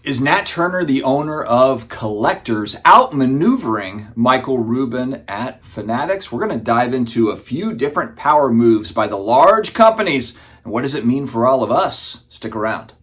Is Nat Turner, the owner of Collectors, outmaneuvering Michael Rubin at Fanatics? We're going to dive into a few different power moves by the large companies. And what does it mean for all of us? Stick around.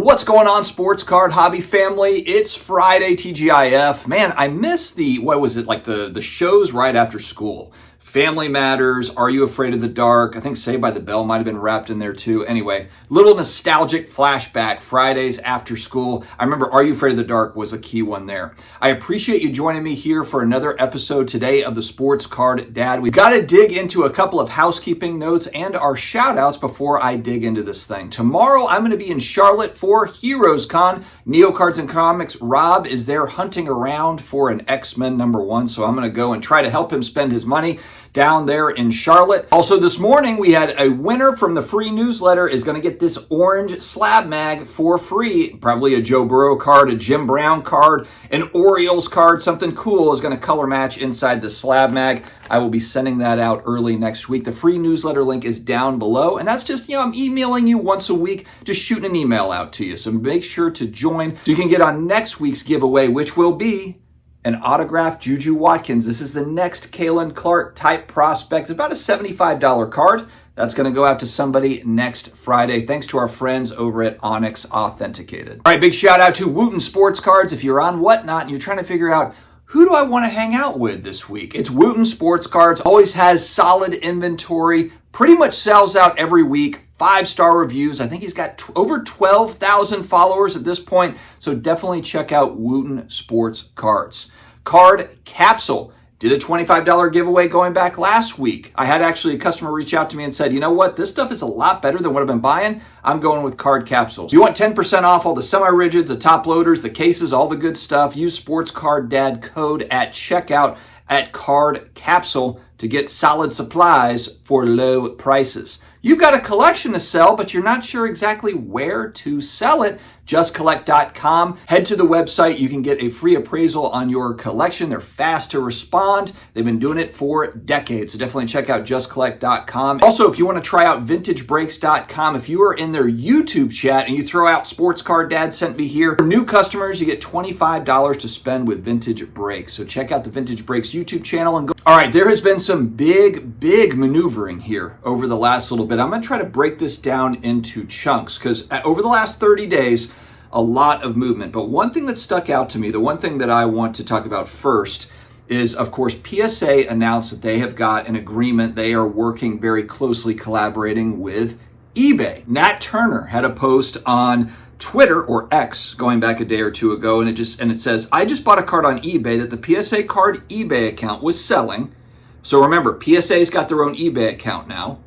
What's going on, sports card hobby family? It's Friday, TGIF. Man, I missed the shows right after school. Family Matters, Are You Afraid of the Dark? I think Saved by the Bell might have been wrapped in there too. Anyway, little nostalgic flashback, Fridays after school. I remember Are You Afraid of the Dark was a key one there. I appreciate you joining me here for another episode today of the Sports Card Dad. We've got to dig into a couple of housekeeping notes and our shout outs before I dig into this thing. Tomorrow, I'm going to be in Charlotte for Heroes Con. Neo Cards and Comics, Rob is there hunting around for an X-Men #1, so I'm going to go and try to help him spend his money down there in Charlotte. Also this morning, we had a winner from the free newsletter is going to get this orange SlabMag for free. Probably a Joe Burrow card, a Jim Brown card, an Orioles card, something cool is going to color match inside the SlabMag. I will be sending that out early next week. The free newsletter link is down below, and that's just, I'm emailing you once a week, just shooting an email out to you. So make sure to join so you can get on next week's giveaway, which will be an autographed Juju Watkins. This is the next Kalen Clark type prospect. It's about a $75 card. That's going to go out to somebody next Friday. Thanks to our friends over at Onyx Authenticated. All right, big shout out to Wooten Sports Cards. If you're on Whatnot and you're trying to figure out who do I want to hang out with this week, it's Wooten Sports Cards. Always has solid inventory. Pretty much sells out every week. 5-star reviews. I think he's got over 12,000 followers at this point. So definitely check out Wooten Sports Cards. Card Capsule. Did a $25 giveaway going back last week. I had actually a customer reach out to me and said, you know what? This stuff is a lot better than what I've been buying. I'm going with Card Capsules. You want 10% off all the semi-rigids, the top loaders, the cases, all the good stuff. Use Sports Card Dad code at checkout at Card Capsule to get solid supplies for low prices. You've got a collection to sell, but you're not sure exactly where to sell it. JustCollect.com. Head to the website. You can get a free appraisal on your collection. They're fast to respond. They've been doing it for decades. So definitely check out JustCollect.com. Also, if you want to try out VintageBreaks.com, if you are in their YouTube chat and you throw out Sports Card Dad sent me here, for new customers, you get $25 to spend with Vintage Breaks. So check out the Vintage Breaks YouTube channel and go. All right, there has been some big maneuvering here over the last little bit. I'm going to try to break this down into chunks because over the last 30 days, a lot of movement. But one thing that stuck out to me, the one thing that I want to talk about first is, of course, PSA announced that they have got an agreement. They are working very closely collaborating with eBay. Nat Turner had a post on Twitter or X going back a day or two ago, and it says, I just bought a card on eBay that the PSA card eBay account was selling. So remember, PSA's got their own eBay account now.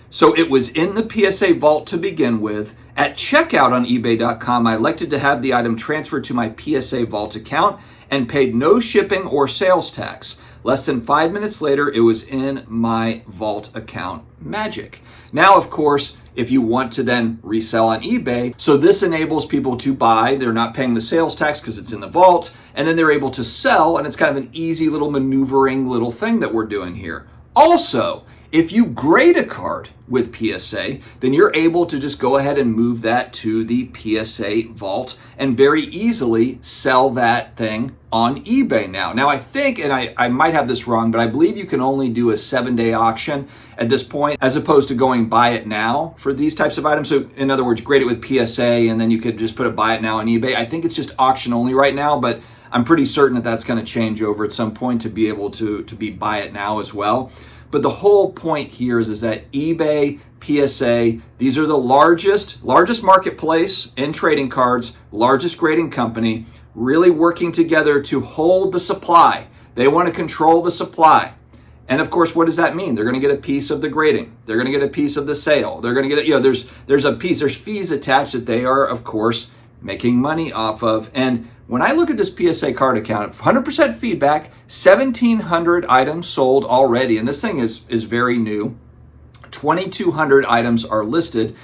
So it was in the PSA vault to begin with. At checkout on eBay.com, I elected to have the item transferred to my PSA vault account and paid no shipping or sales tax. Less than 5 minutes later, it was in my vault account. Magic. Now, of course, if you want to then resell on eBay, so this enables people to buy, they're not paying the sales tax because it's in the vault, and then they're able to sell, and it's kind of an easy little maneuvering little thing that we're doing here. Also, if you grade a card with PSA, then you're able to just go ahead and move that to the PSA vault and very easily sell that thing on eBay now. Now I think, and I might have this wrong, but I believe you can only do a 7-day auction at this point, as opposed to going buy it now for these types of items. So in other words, grade it with PSA and then you could just put a buy it now on eBay. I think it's just auction only right now, but I'm pretty certain that that's going to change over at some point to be able to be buy it now as well. But the whole point here is that eBay, PSA, these are the largest marketplace in trading cards, largest grading company, really working together to hold the supply. They want to control the supply. And of course, what does that mean? They're going to get a piece of the grading. They're going to get a piece of the sale. They're going to get, there's fees attached that they are, of course, making money off of. And when I look at this PSA card account, 100% feedback, 1,700 items sold already. And this thing is very new. 2,200 items are listed.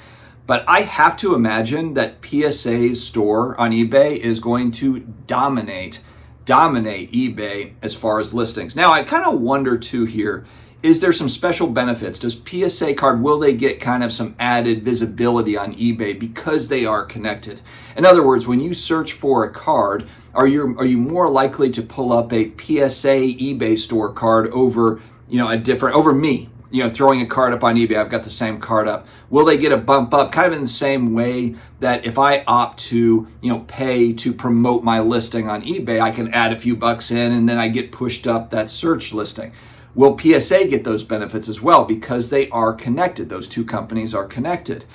But I have to imagine that PSA's store on eBay is going to dominate eBay as far as listings. Now, I kind of wonder too here, is there some special benefits? Does PSA Card, will they get kind of some added visibility on eBay because they are connected? In other words, when you search for a card, are you more likely to pull up a PSA eBay store card over, over me? Throwing a card up on eBay, I've got the same card up. Will they get a bump up kind of in the same way that if I opt to, pay to promote my listing on eBay, I can add a few bucks in and then I get pushed up that search listing? Will PSA get those benefits as well because they are connected? Those two companies are connected.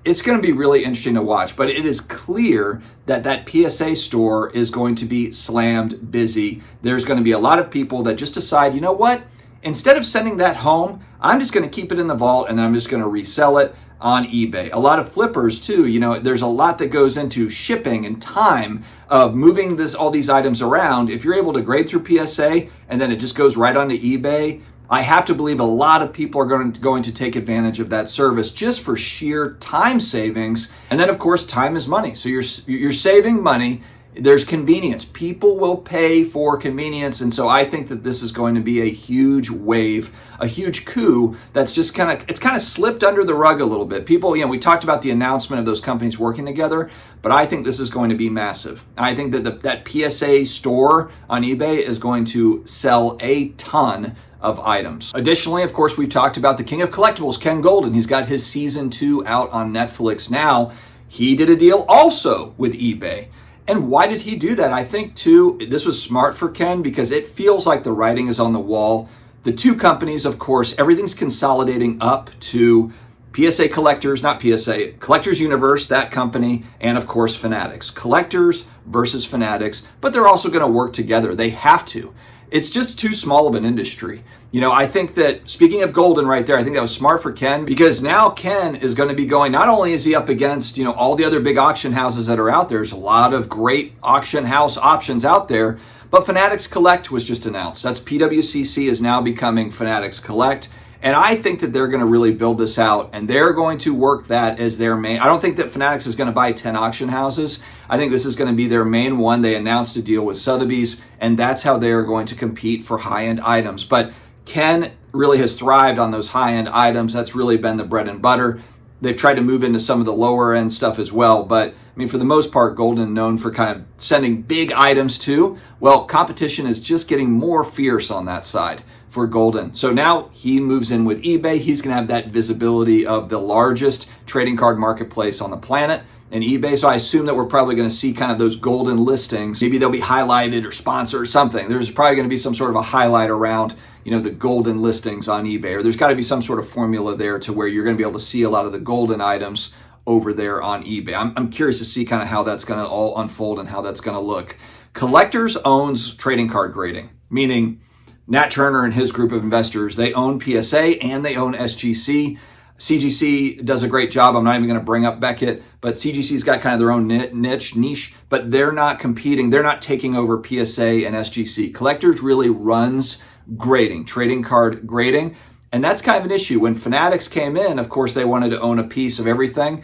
It's going to be really interesting to watch, but it is clear that PSA store is going to be slammed busy. There's going to be a lot of people that just decide, you know what? Instead of sending that home, I'm just going to keep it in the vault and then I'm just going to resell it on eBay. A lot of flippers too, there's a lot that goes into shipping and time of moving all these items around. If you're able to grade through PSA and then it just goes right onto eBay, I have to believe a lot of people are going to take advantage of that service just for sheer time savings. And then of course, time is money. So you're saving money. There's convenience. People will pay for convenience. And so I think that this is going to be a huge wave, a huge coup that's just kind of slipped under the rug a little bit. People, we talked about the announcement of those companies working together, but I think this is going to be massive. I think that that PSA store on eBay is going to sell a ton of items. Additionally, of course, we've talked about the king of collectibles, Ken Goldin. He's got his season 2 out on Netflix now. He did a deal also with eBay. And why did he do that? I think too, this was smart for Ken because it feels like the writing is on the wall. The two companies, of course, everything's consolidating up to PSA Collectors, not PSA, Collectors Universe, that company, and of course Fanatics. Collectors versus Fanatics, but they're also going to work together. They have to. It's just too small of an industry. I think that, speaking of Goldin right there, I think that was smart for Ken because now Ken is going to be going, not only is he up against, all the other big auction houses that are out there, there's a lot of great auction house options out there, but Fanatics Collect was just announced. That's PWCC is now becoming Fanatics Collect. And I think that they're going to really build this out and they're going to work that as their main. I don't think that Fanatics is going to buy 10 auction houses. I think this is going to be their main one. They announced a deal with Sotheby's and that's how they're going to compete for high-end items. But Ken really has thrived on those high-end items. That's really been the bread and butter. They've tried to move into some of the lower end stuff as well. But for the most part, Goldin known for kind of sending big items too. Well, competition is just getting more fierce on that side for Goldin. So now he moves in with eBay. He's going to have that visibility of the largest trading card marketplace on the planet and eBay. So I assume that we're probably going to see kind of those Goldin listings. Maybe they'll be highlighted or sponsored or something. There's probably going to be some sort of a highlight around, the Goldin listings on eBay, or there's got to be some sort of formula there to where you're going to be able to see a lot of the Goldin items over there on eBay. I'm curious to see kind of how that's going to all unfold and how that's going to look. Collectors owns trading card grading, meaning Nat Turner and his group of investors, they own PSA and they own SGC. CGC does a great job. I'm not even going to bring up Beckett, but CGC's got kind of their own niche, but they're not competing. They're not taking over PSA and SGC. Collectors really runs grading, trading card grading. And that's kind of an issue. When Fanatics came in, of course, they wanted to own a piece of everything.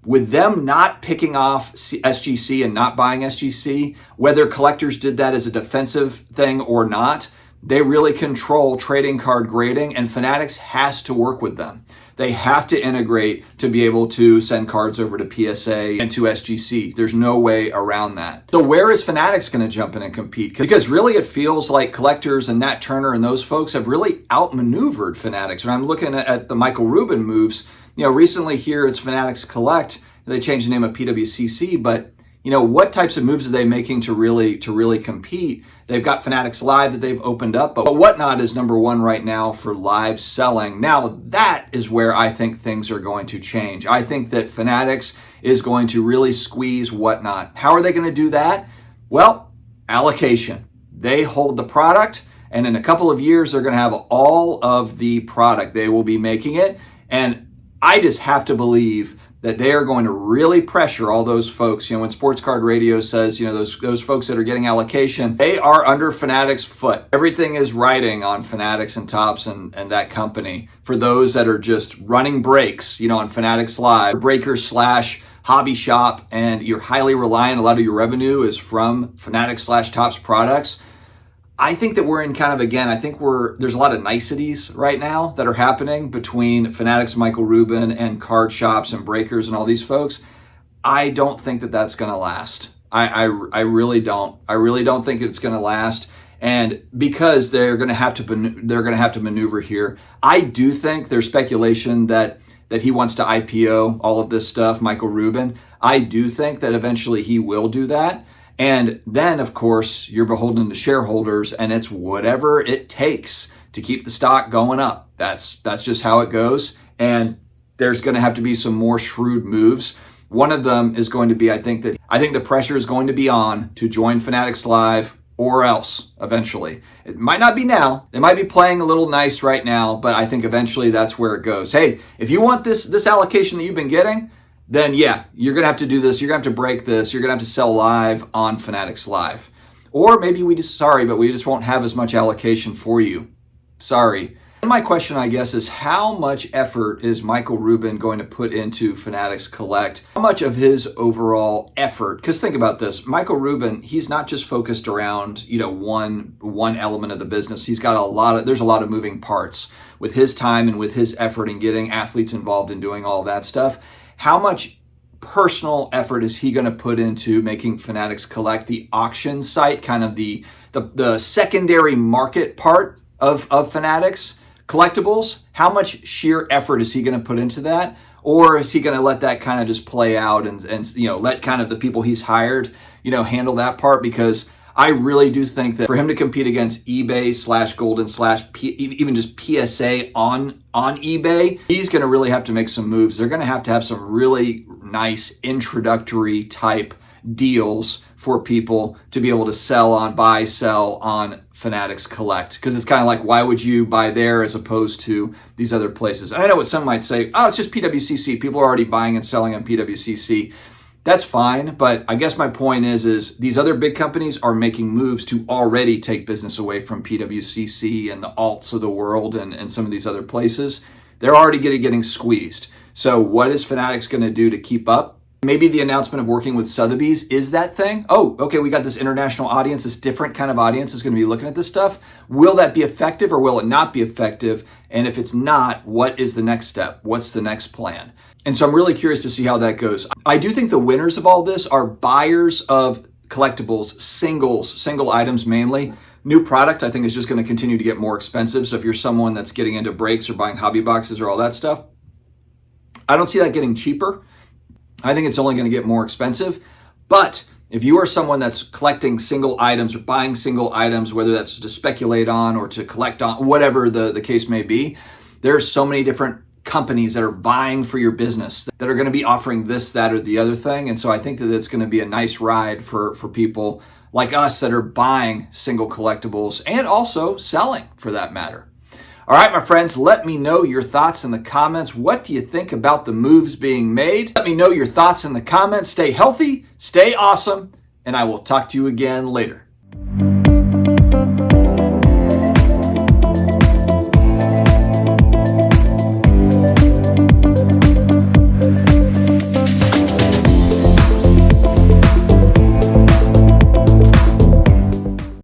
With them not picking off SGC and not buying SGC, whether Collectors did that as a defensive thing or not, they really control trading card grading, and Fanatics has to work with them. They have to integrate to be able to send cards over to PSA and to SGC. There's no way around that. So where is Fanatics going to jump in and compete? Because really it feels like Collectors and Nat Turner and those folks have really outmaneuvered Fanatics. When I'm looking at the Michael Rubin moves, recently here it's Fanatics Collect. They changed the name of PWCC, but what types of moves are they making to really compete? They've got Fanatics Live that they've opened up, but Whatnot is number one right now for live selling. Now that is where I think things are going to change. I think that Fanatics is going to really squeeze Whatnot. How are they going to do that? Well, allocation. They hold the product, and in a couple of years, they're going to have all of the product. They will be making it, and I just have to believe that they are going to really pressure all those folks. When Sports Card Radio says, those folks that are getting allocation, they are under Fanatics' foot. Everything is riding on Fanatics and Topps and that company. For those that are just running breaks, on Fanatics Live, breakers / hobby shop, and you're highly reliant, a lot of your revenue is from Fanatics / Topps products. I think that we're in kind of, again, there's a lot of niceties right now that are happening between Fanatics, Michael Rubin, and card shops and breakers and all these folks. I don't think that that's going to last. I really don't. I really don't think it's going to last. And because they're going to have to maneuver here. I do think there's speculation that he wants to IPO all of this stuff, Michael Rubin. I do think that eventually he will do that. And then, of course, you're beholden to shareholders, and it's whatever it takes to keep the stock going up. That's just how it goes. And there's going to have to be some more shrewd moves. One of them is going to be, I think the pressure is going to be on to join Fanatics Live or else eventually. It might not be now. They might be playing a little nice right now, but I think eventually that's where it goes. Hey, if you want this allocation that you've been getting, then yeah, you're going to have to do this. You're going to have to break this. You're going to have to sell live on Fanatics Live. Or maybe we just won't have as much allocation for you. Sorry. And my question, I guess, is how much effort is Michael Rubin going to put into Fanatics Collect? How much of his overall effort? Because think about this. Michael Rubin, he's not just focused around, one element of the business. He's got there's a lot of moving parts with his time and with his effort in getting athletes involved in doing all that stuff. How much personal effort is he going to put into making Fanatics Collect the auction site, kind of the secondary market part of Fanatics Collectibles? How much sheer effort is he going to put into that? Or is he going to let that kind of just play out and let kind of the people he's hired, handle that part? Because I really do think that for him to compete against eBay / Goldin / even just PSA on eBay, he's going to really have to make some moves. They're going to have some really nice introductory type deals for people to be able to buy, sell on Fanatics Collect. Because it's kind of like, why would you buy there as opposed to these other places? And I know what some might say, oh, it's just PWCC. People are already buying and selling on PWCC. That's fine, but I guess my point is these other big companies are making moves to already take business away from PWCC and the alts of the world and some of these other places. They're already getting squeezed. So what is Fanatics going to do to keep up? Maybe the announcement of working with Sotheby's is that thing. Oh, okay, we got this international audience, this different kind of audience is going to be looking at this stuff. Will that be effective or will it not be effective? And if it's not, what is the next step? What's the next plan? And so I'm really curious to see how that goes. I do think the winners of all this are buyers of collectibles, single items mainly. New product, I think, is just going to continue to get more expensive. So if you're someone that's getting into breaks or buying hobby boxes or all that stuff, I don't see that getting cheaper. I think it's only going to get more expensive. But if you are someone that's collecting single items or buying single items, whether that's to speculate on or to collect on, whatever the case may be, there are so many different companies that are vying for your business that are going to be offering this, that, or the other thing. And so I think that it's going to be a nice ride for people like us that are buying single collectibles and also selling for that matter. All right, my friends, let me know your thoughts in the comments. What do you think about the moves being made? Let me know your thoughts in the comments. Stay healthy, stay awesome, and I will talk to you again later.